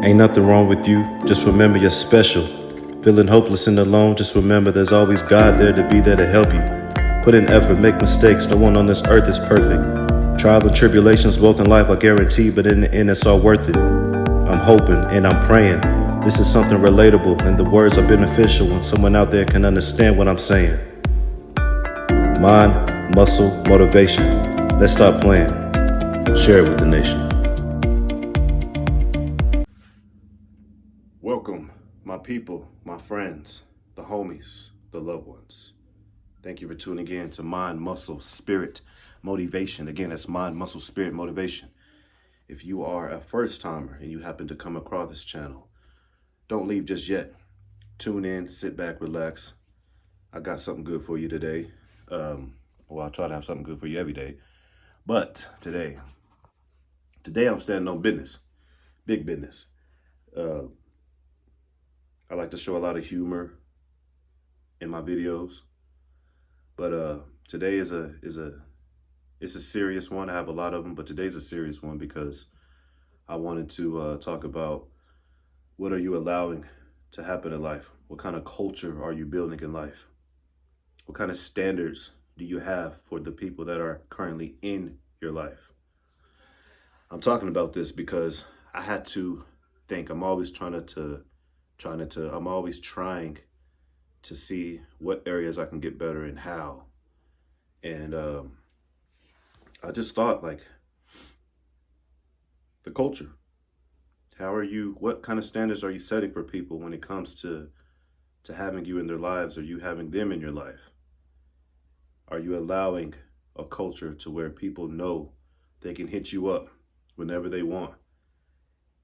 Ain't nothing wrong with you, just remember you're special. Feeling hopeless and alone, just remember there's always God there to be there to help you. Put in effort, make mistakes, no one on this earth is perfect. Trials and tribulations both in life are guaranteed, but in the end it's all worth it. I'm hoping and I'm praying this is something relatable and the words are beneficial when someone out there can understand what I'm saying. Mind, muscle, motivation. Let's stop playing. Share it with the nation. Welcome, my people, my friends, the homies, the loved ones. Thank you for tuning in to Mind, Muscle, Spirit, Motivation. Again, that's Mind, Muscle, Spirit, Motivation. If you are a first timer and you happen to come across this channel, don't leave just yet. Tune in, sit back, relax. I got something good for you today. I'll try to have something good for you every day. But today I'm standing on business, big business. I like to show a lot of humor in my videos, but today it's a serious one. I have a lot of them, but today's a serious one because I wanted to talk about what are you allowing to happen in life? What kind of culture are you building in life? What kind of standards do you have for the people that are currently in your life? I'm talking about this because I had to think. I'm always trying to see what areas I can get better and how. And I just thought, like, the culture. What kind of standards are you setting for people when it comes to having you in their lives or you having them in your life? Are you allowing a culture to where people know they can hit you up whenever they want?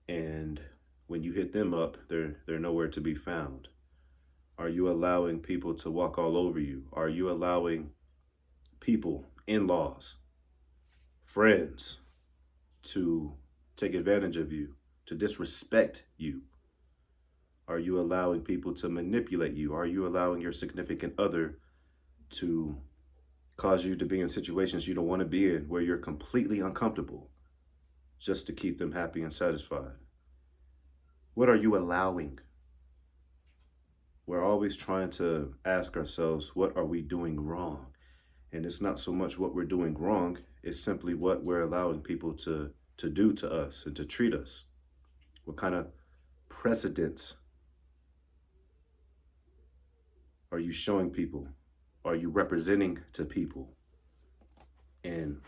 And when you hit them up, they're nowhere to be found. Are you allowing people to walk all over you? Are you allowing people, in-laws, friends, to take advantage of you, to disrespect you? Are you allowing people to manipulate you? Are you allowing your significant other to cause you to be in situations you don't want to be in, where you're completely uncomfortable just to keep them happy and satisfied? What are you allowing? We're always trying to ask ourselves, what are we doing wrong? And it's not so much what we're doing wrong, it's simply what we're allowing people to do to us and to treat us. What kind of precedents are you showing people? Are you representing to people? And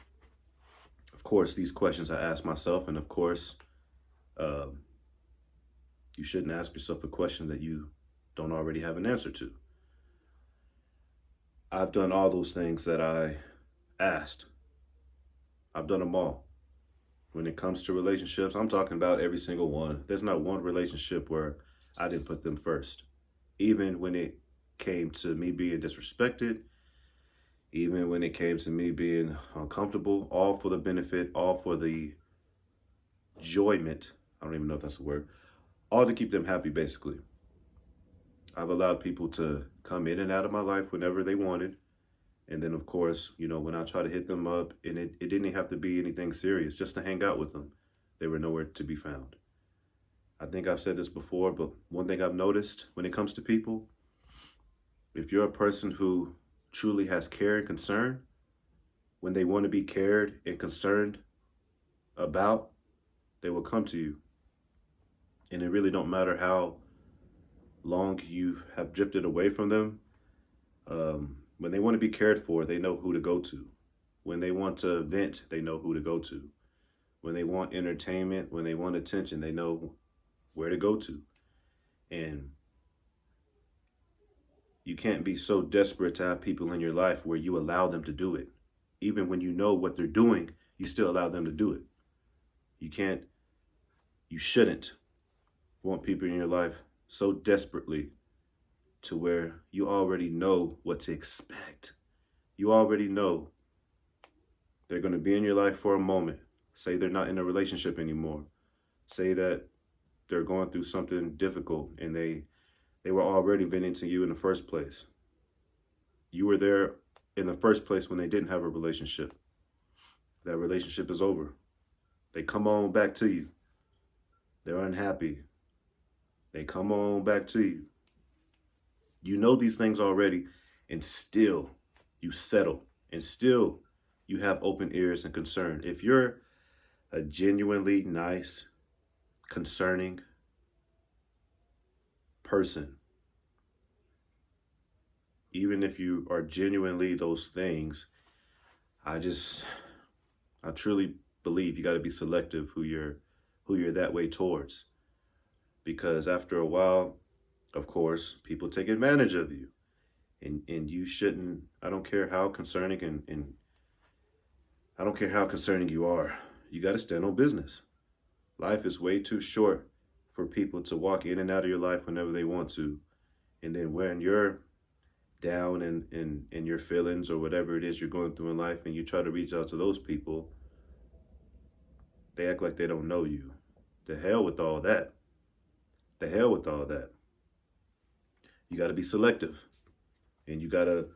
of course, these questions I ask myself, and of course, you shouldn't ask yourself a question that you don't already have an answer to. I've done all those things that I asked. I've done them all. When it comes to relationships, I'm talking about every single one. There's not one relationship where I didn't put them first. Even when it came to me being disrespected, even when it came to me being uncomfortable, all for the benefit, all for the enjoyment. I don't even know if that's a word. All to keep them happy, basically. I've allowed people to come in and out of my life whenever they wanted. And then, of course, when I try to hit them up, and it didn't have to be anything serious, just to hang out with them, they were nowhere to be found. I think I've said this before, but one thing I've noticed when it comes to people, if you're a person who truly has care and concern, when they want to be cared and concerned about, they will come to you. And it really don't matter how long you have drifted away from them. When they want to be cared for, they know who to go to. When they want to vent, they know who to go to. When they want entertainment, when they want attention, they know where to go to. And you can't be so desperate to have people in your life where you allow them to do it. Even when you know what they're doing, you still allow them to do it. You shouldn't want people in your life so desperately to where you already know what to expect. You already know they're going to be in your life for a moment. Say they're not in a relationship anymore. Say that they're going through something difficult and they were already venting to you in the first place. You were there in the first place when they didn't have a relationship. That relationship is over. They come on back to you. They're unhappy. They come on back to you. You know these things already, and still you settle, and still you have open ears and concern. If you're a genuinely nice, concerning person, even if you are genuinely those things, I just I truly believe you got to be selective who you're that way towards, because after a while, of course, people take advantage of you, and you shouldn't. I don't care how concerning and I don't care how concerning you are. You got to stand on business. Life is way too short for people to walk in and out of your life whenever they want to, and then when you're down in your feelings or whatever it is you're going through in life, and you try to reach out to those people, they act like they don't know you. The hell with all that. The hell with all that. You got to be selective, and you gotta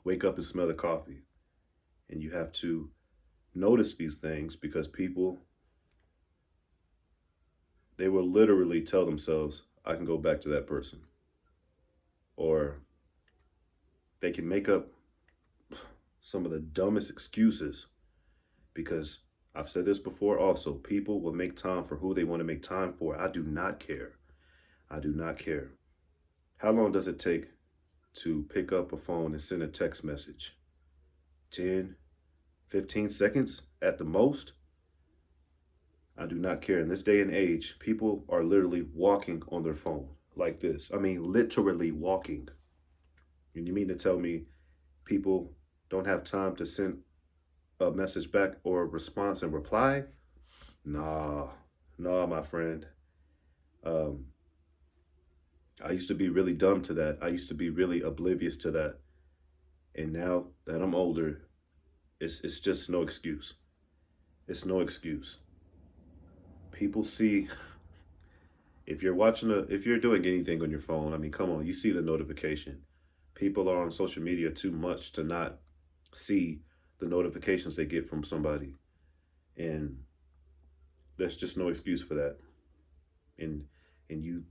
wake up and smell the coffee, and you have to notice these things, because people, they will literally tell themselves, I can go back to that person, or they can make up some of the dumbest excuses, because I've said this before also, people will make time for who they want to make time for. I do not care. I do not care. How long does it take to pick up a phone and send a text message? 10, 15 seconds at the most? I do not care. In this day and age, people are literally walking on their phone like this. I mean, literally walking. And you mean to tell me people don't have time to send a message back or a response and reply? Nah, nah, my friend. Um, I used to be really dumb to that. I used to be really oblivious to that. And now that I'm older, it's just no excuse. It's no excuse. People see, if you're doing anything on your phone, I mean, come on, you see the notification. People are on social media too much to not see the notifications they get from somebody. And there's just no excuse for that. And and you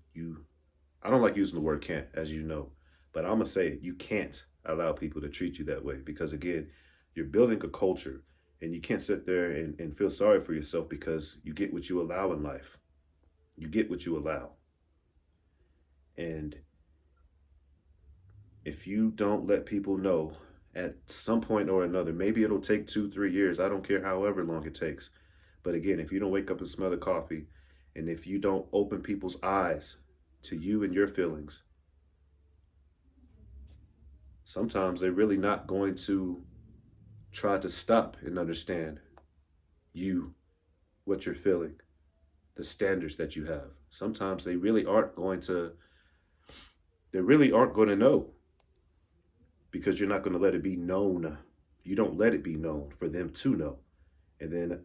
I don't like using the word can't, as you know, but I'm gonna say it. You can't allow people to treat you that way, because again, you're building a culture, and you can't sit there and feel sorry for yourself, because you get what you allow in life. You get what you allow. And if you don't let people know at some point or another, maybe it'll take 2, 3 years. I don't care however long it takes. But again, if you don't wake up and smell the coffee, and if you don't open people's eyes to you and your feelings, sometimes they're really not going to try to stop and understand you, what you're feeling, the standards that you have. Sometimes they really aren't going to know, because you're not going to let it be known. You don't let it be known for them to know. And then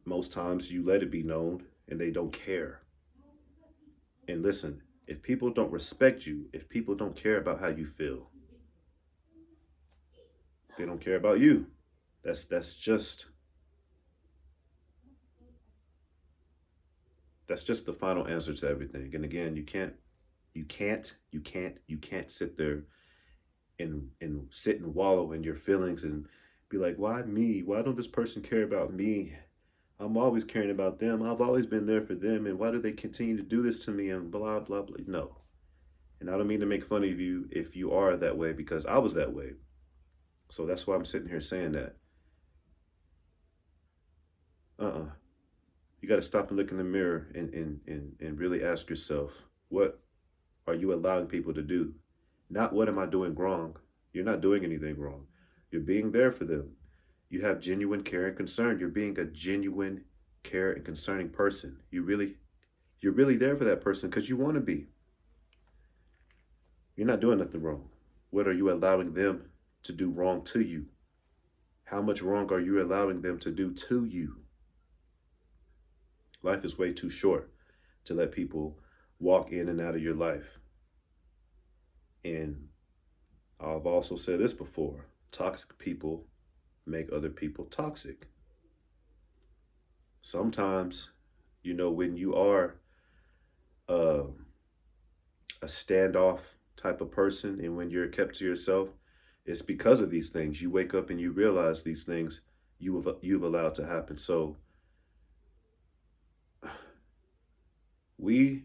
most times you let it be known and they don't care. And listen, if people don't respect you, if people don't care about how you feel, they don't care about you. That's just that's just the final answer to everything. And again, you can't sit there and sit and wallow in your feelings and be like, why me? Why don't this person care about me? I'm always caring about them. I've always been there for them, and why do they continue to do this to me? And blah blah blah. No. And I don't mean to make fun of you if you are that way, because I was that way. So that's why I'm sitting here saying that. Uh-uh. You got to stop and look in the mirror and really ask yourself, what are you allowing people to do? Not what am I doing wrong? You're not doing anything wrong. You're being there for them. You have genuine care and concern. You're being a genuine care and concerning person. You're really there for that person because you want to be. You're not doing nothing wrong. What are you allowing them to do wrong to you? How much wrong are you allowing them to do to you? Life is way too short to let people walk in and out of your life. And I've also said this before, toxic people make other people toxic. Sometimes, when you are uh, a standoff type of person and when you're kept to yourself, it's because of these things. You wake up and you realize these things you've allowed to happen. So we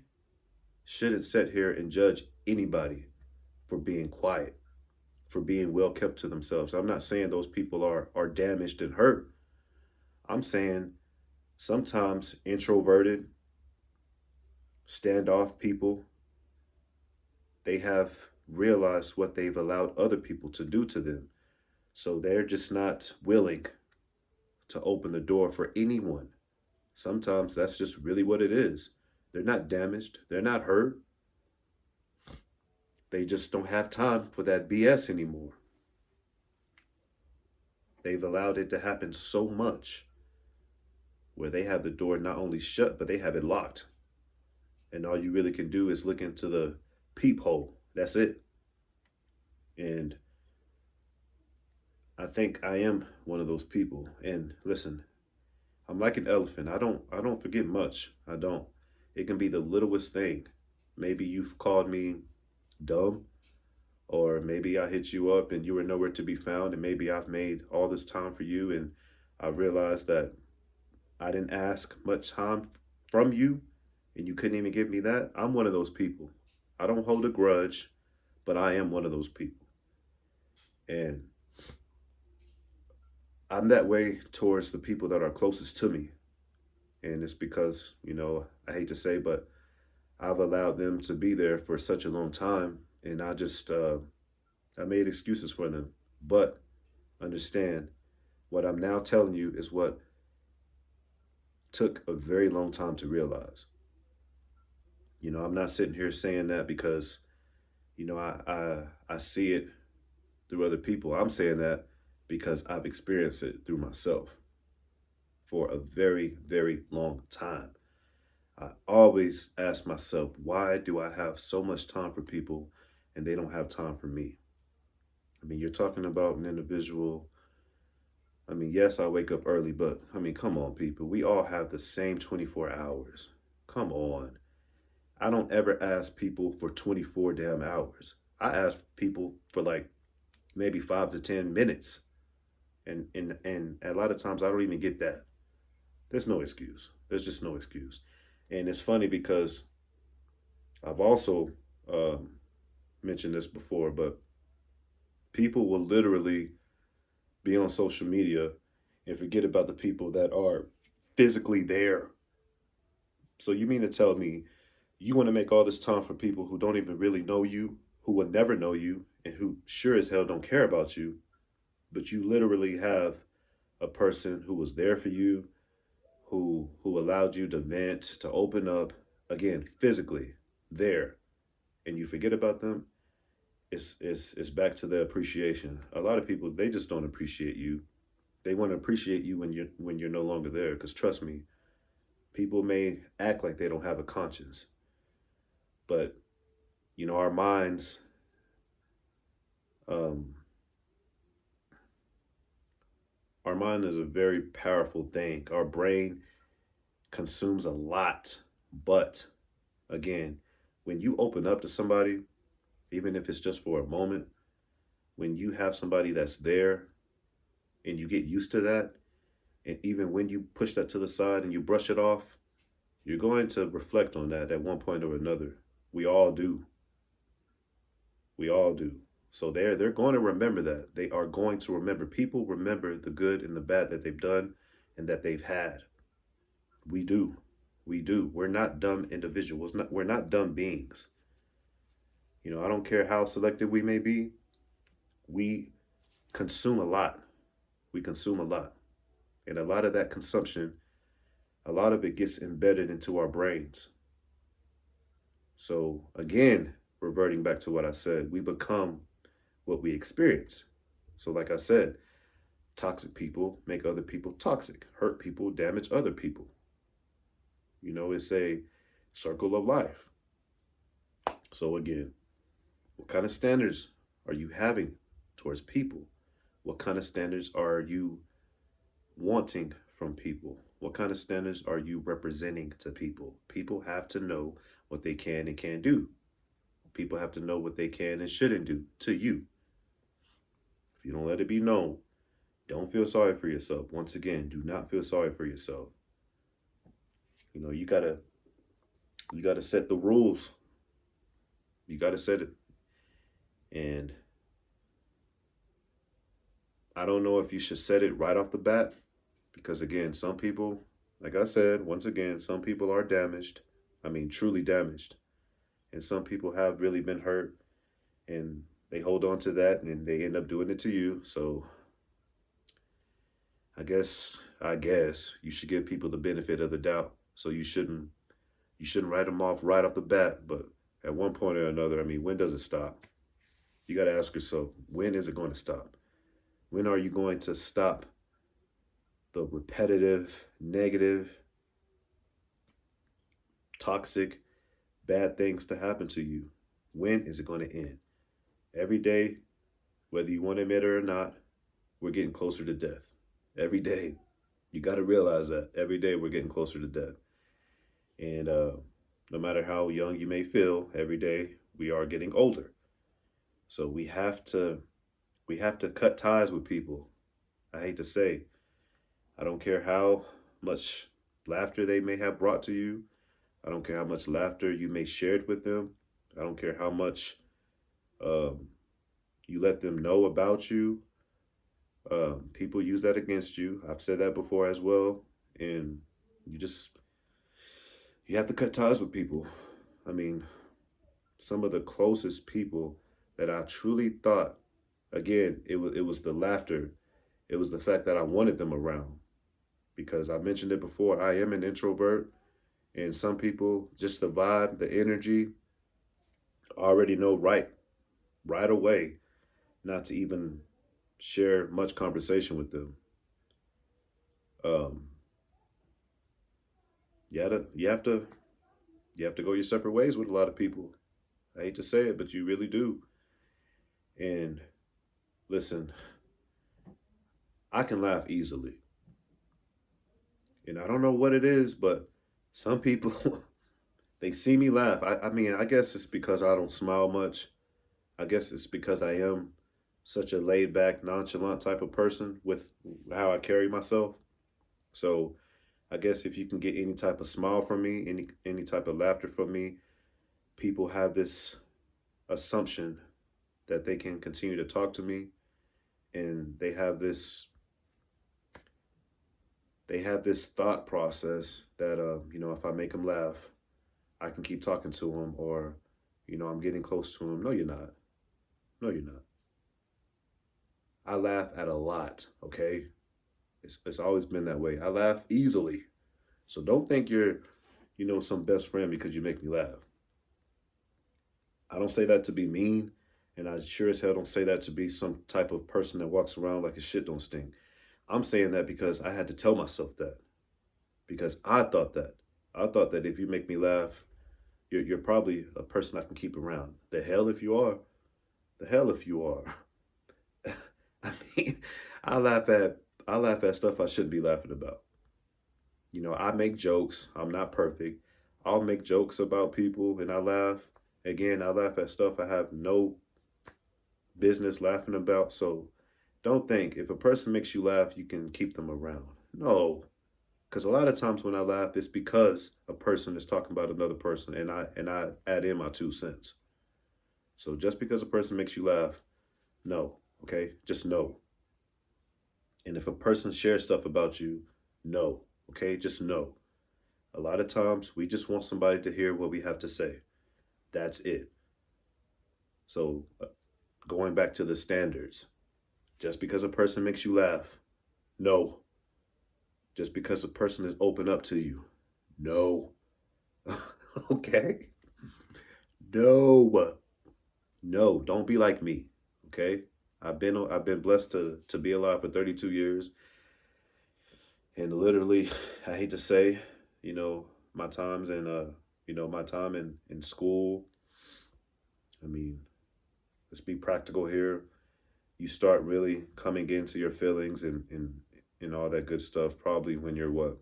shouldn't sit here and judge anybody for being quiet, for being well kept to themselves. I'm not saying those people are damaged and hurt. I'm saying sometimes introverted, standoff people, they have realized what they've allowed other people to do to them. So they're just not willing to open the door for anyone. Sometimes that's just really what it is. They're not damaged, they're not hurt. They just don't have time for that BS anymore. They've allowed it to happen so much where they have the door not only shut, but they have it locked. And all you really can do is look into the peephole. That's it. And I think I am one of those people. And listen, I'm like an elephant. I don't forget much. I don't. It can be the littlest thing. Maybe you've called me dumb, or maybe I hit you up and you were nowhere to be found, and maybe I've made all this time for you and I realized that I didn't ask much time from you and you couldn't even give me that. I'm one of those people. I don't hold a grudge, but I am one of those people. And I'm that way towards the people that are closest to me. And it's because, I hate to say, but I've allowed them to be there for such a long time. And I made excuses for them. But understand, what I'm now telling you is what took a very long time to realize. I'm not sitting here saying that because, I see it through other people. I'm saying that because I've experienced it through myself for a very, very long time. I always ask myself, why do I have so much time for people and they don't have time for me? I mean, you're talking about an individual. I mean, yes, I wake up early, but I mean, come on, people. We all have the same 24 hours. Come on. I don't ever ask people for 24 damn hours. I ask people for like maybe 5 to 10 minutes. And a lot of times I don't even get that. There's no excuse. There's just no excuse. And it's funny because I've also um, mentioned this before, but people will literally be on social media and forget about the people that are physically there. So you mean to tell me you want to make all this time for people who don't even really know you, who will never know you, and who sure as hell don't care about you, but you literally have a person who was there for you, who allowed you to vent, to open up, again, physically there, and you forget about them. It's back to the appreciation. A lot of people, they just don't appreciate you. They want to appreciate you when you're no longer there. Because trust me, people may act like they don't have a conscience, but our minds, um, our mind is a very powerful thing. Our brain consumes a lot, but again, when you open up to somebody, even if it's just for a moment, when you have somebody that's there and you get used to that, and even when you push that to the side and you brush it off, you're going to reflect on that at one point or another. We all do. We all do. So they're going to remember that. They are going to remember. People remember the good and the bad that they've done and that they've had. We do. We do. We're not dumb individuals. We're not dumb beings. I don't care how selective we may be. We consume a lot. We consume a lot. And a lot of that consumption, a lot of it gets embedded into our brains. So again, reverting back to what I said, we become what we experience. So like I said, toxic people make other people toxic. Hurt people damage other people. It's a circle of life. So again, what kind of standards are you having towards people? What kind of standards are you wanting from people? What kind of standards are you representing to people? People have to know what they can and can't do. People have to know what they can and shouldn't do to you. If you don't let it be known, don't feel sorry for yourself. Once again, do not feel sorry for yourself. You gotta set the rules. You gotta set it. And I don't know if you should set it right off the bat, because again, some people, like I said, once again, some people are damaged. I mean, truly damaged. And some people have really been hurt, and they hold on to that and they end up doing it to you. So I guess you should give people the benefit of the doubt. So you shouldn't write them off right off the bat, but at one point or another, I mean, when does it stop? You got to ask yourself, when is it going to stop? When are you going to stop the repetitive, negative, toxic, bad things to happen to you? When is it going to end? Every day, whether you want to admit it or not, we're getting closer to death. Every day. You got to realize that. Every day we're getting closer to death. And no matter how young you may feel, every day we are getting older. So we have to cut ties with people. I hate to say, I don't care how much laughter they may have brought to you. I don't care how much laughter you may shared with them. I don't care how much um, you let them know about you. People use that against you. I've said that before as well. And you just you have to cut ties with people. I mean, some of the closest people that I truly thought, again, it was the laughter. It was the fact that I wanted them around, because I mentioned it before. I am an introvert, and some people, just the vibe, the energy, already know right away not to even share much conversation with them. Um, you have to go your separate ways with a lot of people. I hate to say it, but you really do. And listen, I can laugh easily, and I don't know what it is, but some people they see me laugh. I mean, I guess it's because I don't smile much. I guess it's because I am such a laid back, nonchalant type of person with how I carry myself. So I guess if you can get any type of smile from me, any type of laughter from me, people have this assumption that they can continue to talk to me, and they have this thought process that if I make them laugh, I can keep talking to them, or I'm getting close to them. No, you're not. No, you're not. I laugh at a lot. Okay, it's always been that way. I laugh easily, so don't think you're some best friend because you make me laugh. I don't say that to be mean, and I sure as hell don't say that to be some type of person that walks around like his shit don't stink. I'm saying that because I had to tell myself that, because I thought that. I thought that if you make me laugh, you're probably a person I can keep around. The hell if you are. The hell if you are. I mean, I laugh at I laugh at stuff I shouldn't be laughing about. I make jokes. I'm not perfect. I'll make jokes about people and I laugh. Again, I laugh at stuff I have no business laughing about. So don't think if a person makes you laugh, you can keep them around. No, because a lot of times when I laugh, it's because a person is talking about another person, and I add in my 2 cents. So just because a person makes you laugh, no, okay, just no. And if a person shares stuff about you, no, okay, just no. A lot of times we just want somebody to hear what we have to say. That's it. So going back to the standards, just because a person makes you laugh, no. Just because a person is open up to you, no. Okay? No. No, don't be like me. Okay? I've been blessed to be alive for 32 years, and literally I hate to say, my times in my time in school. I mean, let's be practical here. You start really coming into your feelings and and all that good stuff, probably when you're what?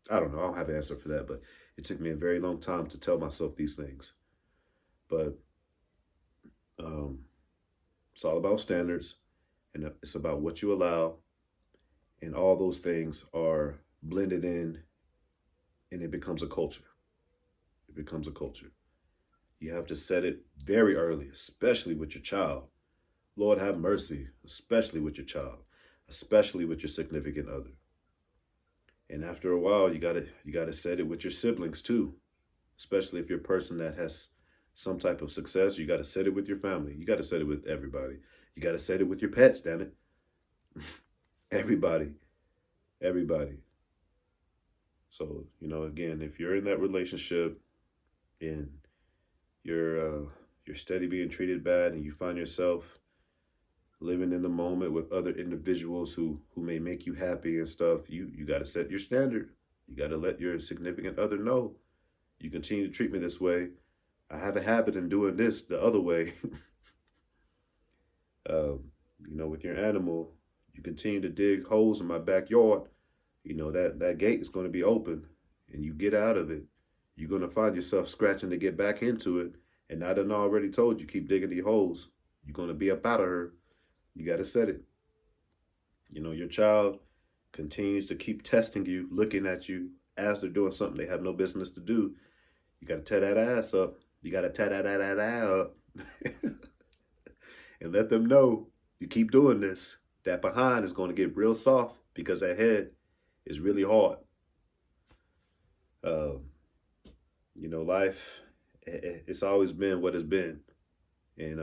I don't know. I don't have an answer for that, but it took me a very long time to tell myself these things. But um, it's all about standards, and it's about what you allow, and all those things are blended in, and it becomes a culture. It becomes a culture. You have to set it very early, especially with your child. Lord have mercy, especially with your child, especially with your significant other. And after a while, you gotta set it with your siblings too, especially if you're a person that has some type of success. You gotta set it with your family. You gotta set it with everybody. You gotta set it with your pets. Damn it, everybody, everybody. So again, if you're in that relationship and you're steady being treated bad, and you find yourself living in the moment with other individuals who may make you happy and stuff, you got to set your standard. You got to let your significant other know, you continue to treat me this way, I have a habit in doing this the other way. With your animal, you continue to dig holes in my backyard, that gate is going to be open, and you get out of it, you're going to find yourself scratching to get back into it. And I done already told you, keep digging these holes, you're going to be up out of her. You got to set it. Your child continues to keep testing you, looking at you as they're doing something they have no business to do. You got to tear that ass up. You got to tear that ass up and let them know you keep doing this. That behind is going to get real soft because that head is really hard. Life, it's always been what it's been. And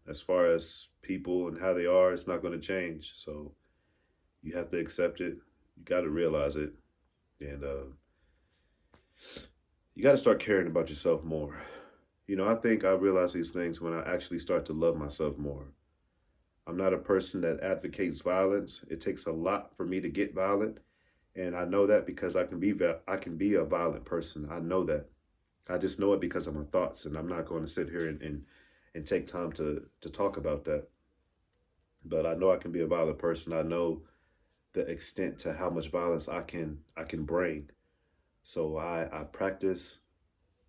as far as people and how they are, it's not going to change. So you have to accept it. You got to realize it. And you got to start caring about yourself more. I think I realize these things when I actually start to love myself more. I'm not a person that advocates violence. It takes a lot for me to get violent. And I know that because I can be a violent person. I know that. I just know it because of my thoughts. And I'm not going to sit here and take time to talk about that. But I know I can be a violent person. I know the extent to how much violence I can bring. So I practice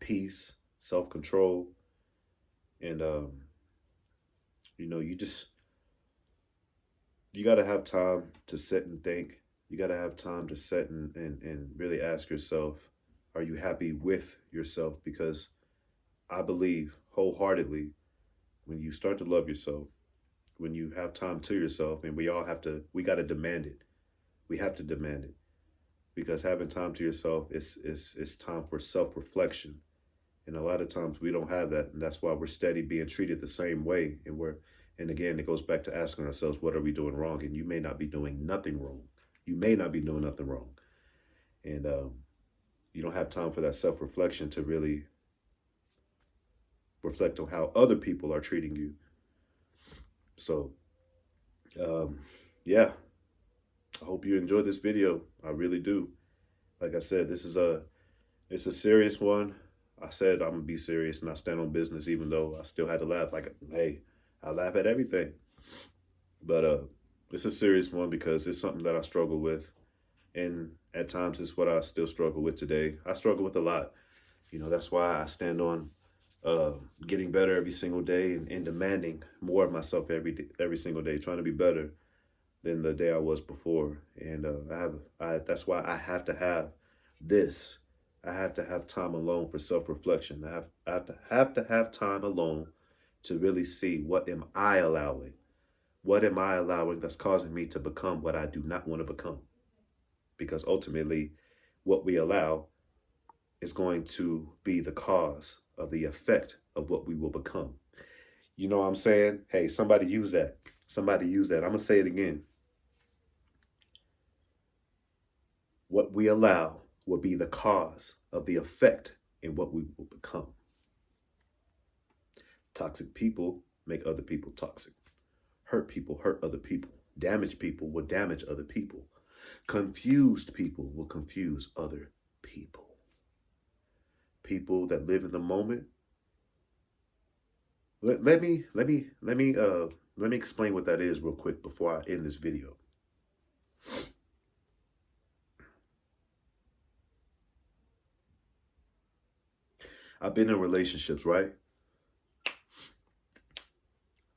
peace, self-control, and you got to have time to sit and think. You got to have time to sit and really ask yourself, are you happy with yourself? Because I believe wholeheartedly, when you start to love yourself, when you have time to yourself, and we got to demand it. We have to demand it, because having time to yourself is time for self-reflection. And a lot of times we don't have that. And that's why we're steady being treated the same way. And again, it goes back to asking ourselves, what are we doing wrong? And you may not be doing nothing wrong. You may not be doing nothing wrong. And you don't have time for that self-reflection to really reflect on how other people are treating you. So, yeah, I hope you enjoyed this video. I really do. Like I said, it's a serious one. I said I'm gonna be serious and I stand on business, even though I still had to laugh. Like, hey, I laugh at everything. But it's a serious one because it's something that I struggle with. And at times it's what I still struggle with today. I struggle with a lot. That's why I stand on getting better every single day, and demanding more of myself every single day, trying to be better than the day I was before. And that's why I have to have this. I have to have time alone for self-reflection. I have to have time alone to really see, what am I allowing? What am I allowing that's causing me to become what I do not want to become? Because ultimately, what we allow is going to be the cause of the effect of what we will become. You know what I'm saying? Hey, somebody use that. Somebody use that. I'm going to say it again. What we allow will be the cause of the effect in what we will become. Toxic people make other people toxic. Hurt people hurt other people. Damaged people will damage other people. Confused people will confuse other people. People that live in the moment. Let me explain what that is real quick before I end this video. I've been in relationships, right?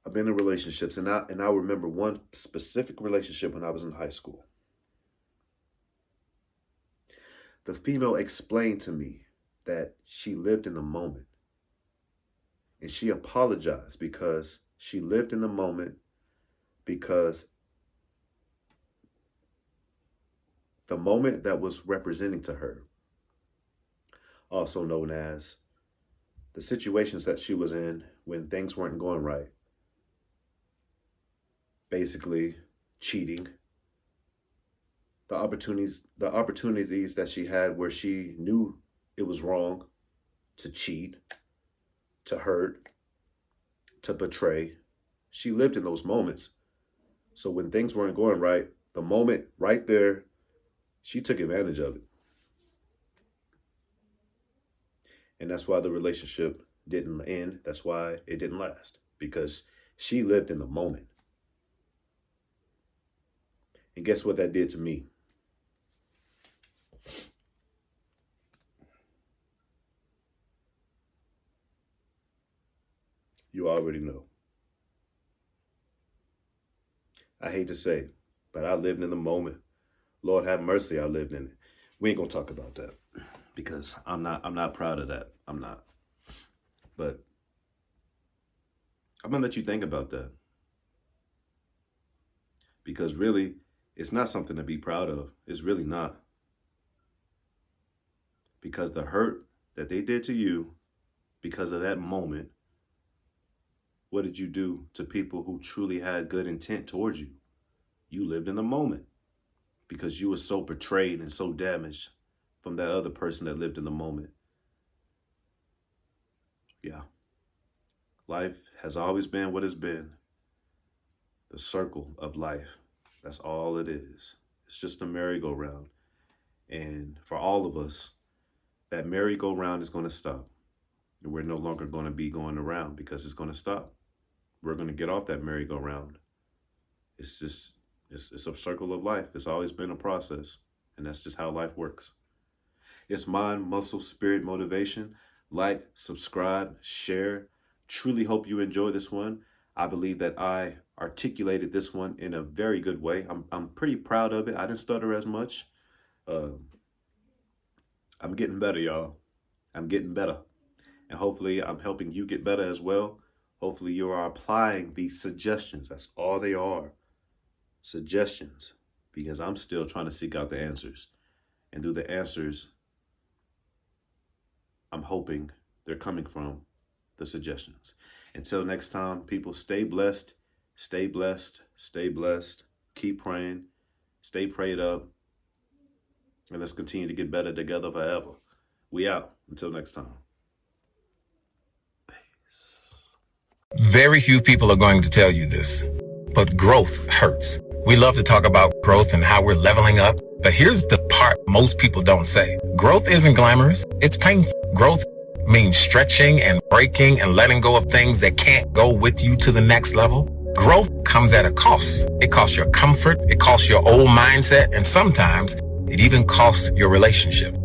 I've been in relationships, and I remember one specific relationship when I was in high school. The female explained to me that she lived in the moment. And she apologized because she lived in the moment, because the moment that was representing to her, also known as the situations that she was in when things weren't going right. Basically, cheating, the opportunities that she had where she knew it was wrong to cheat, to hurt, to betray. She lived in those moments. So when things weren't going right, the moment right there, she took advantage of it. And that's why the relationship didn't end. That's why it didn't last, because she lived in the moment. And guess what that did to me? You already know. I hate to say it, but I lived in the moment. Lord have mercy, I lived in it. We ain't gonna talk about that because I'm not proud of that. I'm not. But I'm gonna let you think about that. Because really, it's not something to be proud of. It's really not. Because the hurt that they did to you because of that moment, what did you do to people who truly had good intent towards you? You lived in the moment because you were so betrayed and so damaged from that other person that lived in the moment. Yeah. Life has always been what it's been. The circle of life. That's all it is. It's just a merry-go-round. And for all of us, that merry-go-round is going to stop. And we're no longer going to be going around because it's going to stop. We're going to get off that merry-go-round. It's just, it's a circle of life. It's always been a process. And that's just how life works. It's mind, muscle, spirit, motivation. Like, subscribe, share. Truly hope you enjoy this one. I believe that I articulated this one in a very good way. I'm pretty proud of it. I didn't stutter as much. I'm getting better, y'all. I'm getting better. And hopefully I'm helping you get better as well. Hopefully you are applying these suggestions. That's all they are. Suggestions. Because I'm still trying to seek out the answers. And through the answers, I'm hoping they're coming from the suggestions. Until next time, people, stay blessed. Stay blessed. Stay blessed. Keep praying. Stay prayed up. And let's continue to get better together forever. We out. Until next time. Peace. Very few people are going to tell you this, but growth hurts. We love to talk about growth and how we're leveling up, but here's the part most people don't say. Growth isn't glamorous. It's painful. Growth means stretching and breaking and letting go of things that can't go with you to the next level. Growth comes at a cost. It costs your comfort. It costs your old mindset. And sometimes it even costs your relationship.